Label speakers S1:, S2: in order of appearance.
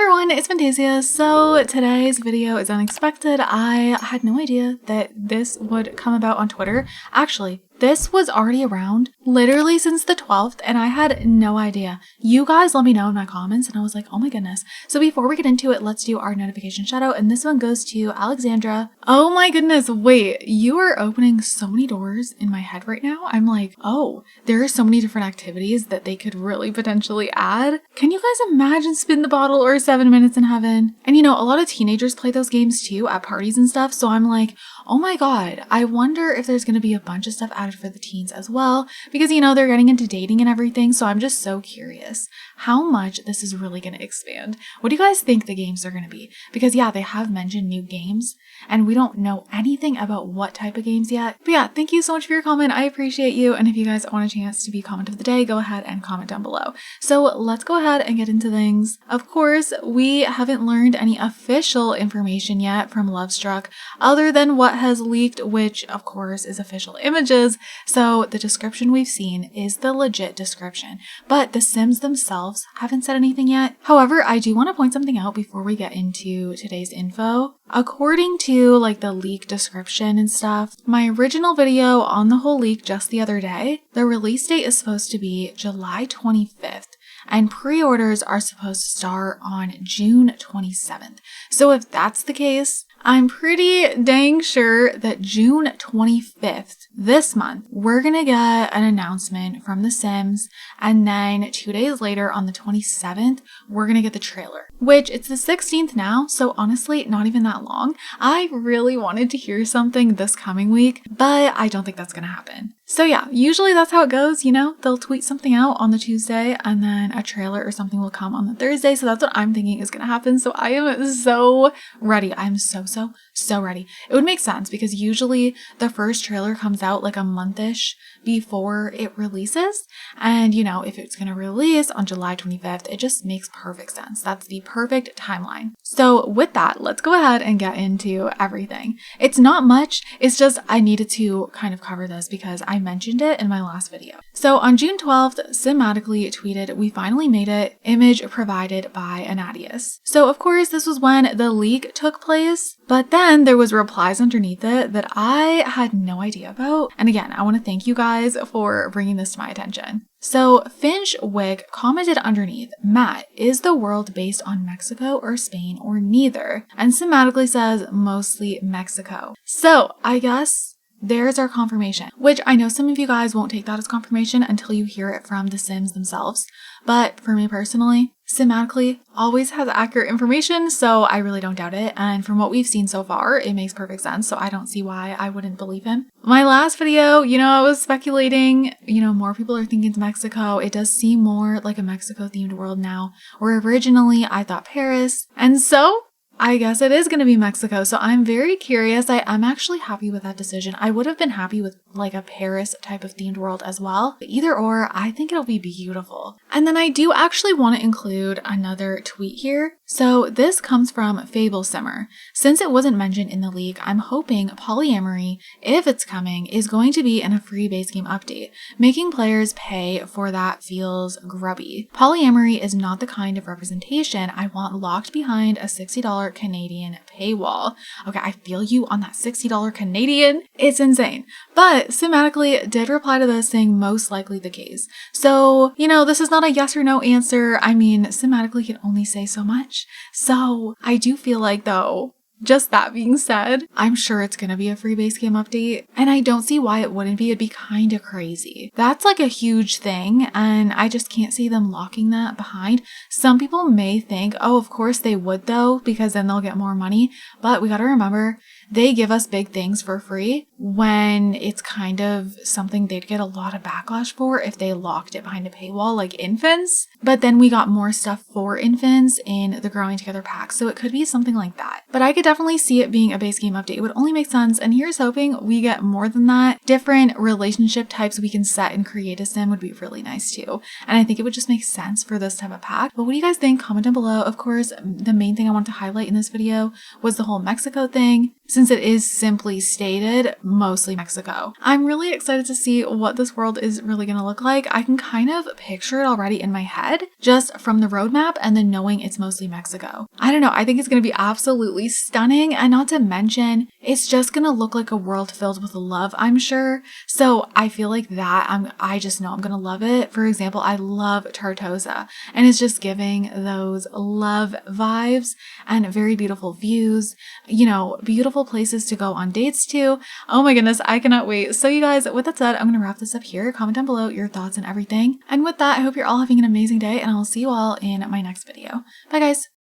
S1: everyone, it's Fantayzia. So today's video is unexpected. I had no idea that this would come about on Twitter. Actually, this was already around literally since the 12th and I had no idea. You guys let me know in my comments and I was like, oh my goodness. So before we get into it, let's do our notification shout out, and this one goes to Alexandra. Oh my goodness, wait, you are opening so many doors in my head right now. I'm like, oh, there are so many different activities that they could really potentially add. Can you guys imagine Spin the Bottle or 7 Minutes in Heaven? And you know, a lot of teenagers play those games too at parties and stuff. So I'm like, oh my God, I wonder if there's going to be a bunch of stuff added for the teens as well, because you know, they're getting into dating and everything. So I'm just so curious how much this is really going to expand. What do you guys think the games are going to be? Because yeah, they have mentioned new games and we don't know anything about what type of games yet. But yeah, thank you so much for your comment. I appreciate you. And if you guys want a chance to be comment of the day, go ahead and comment down below. So let's go ahead and get into things. Of course, we haven't learned any official information yet from Lovestruck other than what has leaked, which of course is official images. So the description we've seen is the legit description, but the Sims themselves haven't said anything yet. However, I do want to point something out before we get into today's info. According to like the leak description and stuff, my original video on the whole leak just the other day, the release date is supposed to be July 25th. And pre-orders are supposed to start on June 27th. So if that's the case, I'm pretty dang sure that June 25th, this month, we're gonna get an announcement from The Sims, and then 2 days later on the 27th, we're gonna get the trailer, which it's the 16th now, so honestly, not even that long. I really wanted to hear something this coming week, but I don't think that's gonna happen. So yeah, usually that's how it goes, you know, they'll tweet something out on the Tuesday and then a trailer or something will come on the Thursday. So that's what I'm thinking is going to happen. So I am so ready. I'm so ready. It would make sense because usually the first trailer comes out like a month-ish before it releases. And you know, if it's going to release on July 25th, it just makes perfect sense. That's the perfect timeline. So with that, let's go ahead and get into everything. It's not much. It's just I needed to kind of cover this because I mentioned it in my last video. So on June 12th, Simatically tweeted, "We finally made it, image provided by Anadius." So of course, this was when the leak took place, but then there was replies underneath it that I had no idea about. And again, I want to thank you guys for bringing this to my attention. So Finch Wick commented underneath, "Matt, is the world based on Mexico or Spain or neither?" And Simatically says mostly Mexico. So I guess there's our confirmation, which I know some of you guys won't take that as confirmation until you hear it from the Sims themselves. But for me personally, Simatically always has accurate information, so I really don't doubt it. And from what we've seen so far, it makes perfect sense. So I don't see why I wouldn't believe him. My last video, you know, I was speculating, you know, more people are thinking it's Mexico. It does seem more like a Mexico themed world now, where originally I thought Paris. And so I guess it is going to be Mexico. So I'm very curious. I'm actually happy with that decision. I would have been happy with like a Paris type of themed world as well. But either or, I think it'll be beautiful. And then I do actually want to include another tweet here. So this comes from Fable Simmer. "Since it wasn't mentioned in the leak, I'm hoping Polyamory, if it's coming, is going to be in a free base game update. Making players pay for that feels grubby. Polyamory is not the kind of representation I want locked behind a $60 Canadian paywall." Okay, I feel you on that $60 Canadian. It's insane. But Simatically did reply to this saying most likely the case. So, you know, this is not a yes or no answer. I mean, Simatically can only say so much. So I do feel like though, just that being said, I'm sure it's going to be a free base game update, and I don't see why it wouldn't be. It'd be kind of crazy. That's like a huge thing, and I just can't see them locking that behind. Some people may think, oh, of course they would though, because then they'll get more money, but we got to remember, they give us big things for free when it's kind of something they'd get a lot of backlash for if they locked it behind a paywall, like infants. But then we got more stuff for infants in the Growing Together pack, so it could be something like that. But I could definitely see it being a base game update. It would only make sense, and here's hoping we get more than that. Different relationship types we can set and create a sim would be really nice too. And I think it would just make sense for this type of pack. But what do you guys think? Comment down below. Of course, the main thing I want to highlight in this video was the whole Mexico thing. Since it is simply stated, mostly Mexico. I'm really excited to see what this world is really going to look like. I can kind of picture it already in my head just from the roadmap and then knowing it's mostly Mexico. I don't know. I think it's going to be absolutely stunning, and not to mention it's just going to look like a world filled with love, I'm sure. So I feel like that I just know I'm going to love it. For example, I love Tartosa, and it's just giving those love vibes and very beautiful views, you know, beautiful places to go on dates to. Oh my goodness, I cannot wait. So you guys, with that said, I'm going to wrap this up here. Comment down below your thoughts and everything. And with that, I hope you're all having an amazing day, and I'll see you all in my next video. Bye guys.